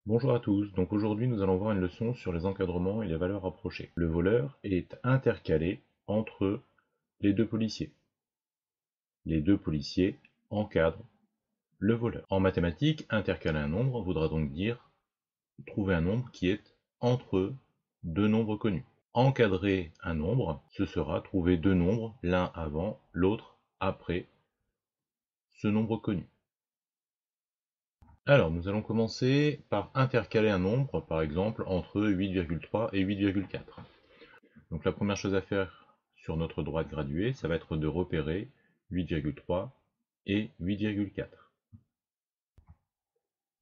Bonjour à tous, donc aujourd'hui nous allons voir une leçon sur les encadrements et les valeurs rapprochées. Le voleur est intercalé entre les deux policiers. Les deux policiers encadrent le voleur. En mathématiques, intercaler un nombre voudra donc dire trouver un nombre qui est entre deux nombres connus. Encadrer un nombre, ce sera trouver deux nombres, l'un avant, l'autre après ce nombre connu. Alors, nous allons commencer par intercaler un nombre, par exemple, entre 8,3 et 8,4. Donc la première chose à faire sur notre droite graduée, ça va être de repérer 8,3 et 8,4.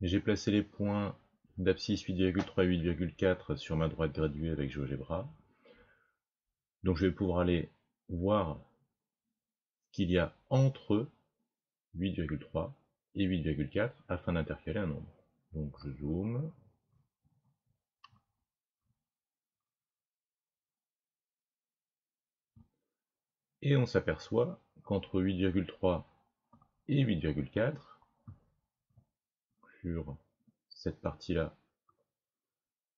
J'ai placé les points d'abscisse 8,3 et 8,4 sur ma droite graduée avec GeoGebra. Donc je vais pouvoir aller voir ce qu'il y a entre 8,3 et 8,4 afin d'intercaler un nombre. Donc je zoome. Et on s'aperçoit qu'entre 8,3 et 8,4, sur cette partie-là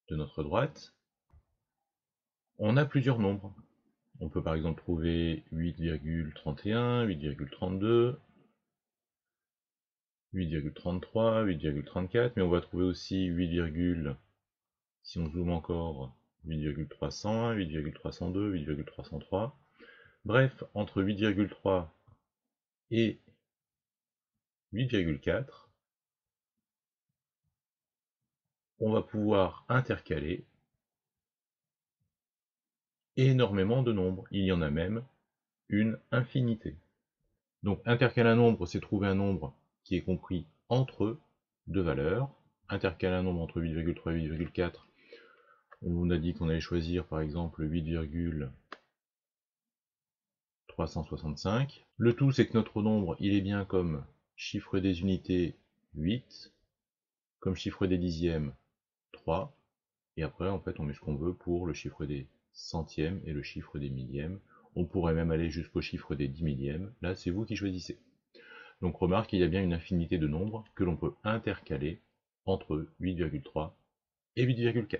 de notre droite, on a plusieurs nombres. On peut par exemple trouver 8,31, 8,32, 8,33, 8,34, mais on va trouver aussi 8, si on zoome encore, 8,301, 8,302, 8,303. Bref, entre 8,3 et 8,4, on va pouvoir intercaler énormément de nombres. Il y en a même une infinité. Donc intercaler un nombre, c'est trouver un nombre qui est compris entre deux valeurs. Intercaler un nombre entre 8,3 et 8,4, on a dit qu'on allait choisir par exemple 8,365. Le tout, c'est que notre nombre, il est bien comme chiffre des unités 8, comme chiffre des dixièmes 3, et après en fait on met ce qu'on veut pour le chiffre des centièmes et le chiffre des millièmes. On pourrait même aller jusqu'au chiffre des 10 millièmes, là c'est vous qui choisissez. Donc remarque qu'il y a bien une infinité de nombres que l'on peut intercaler entre 8,3 et 8,4.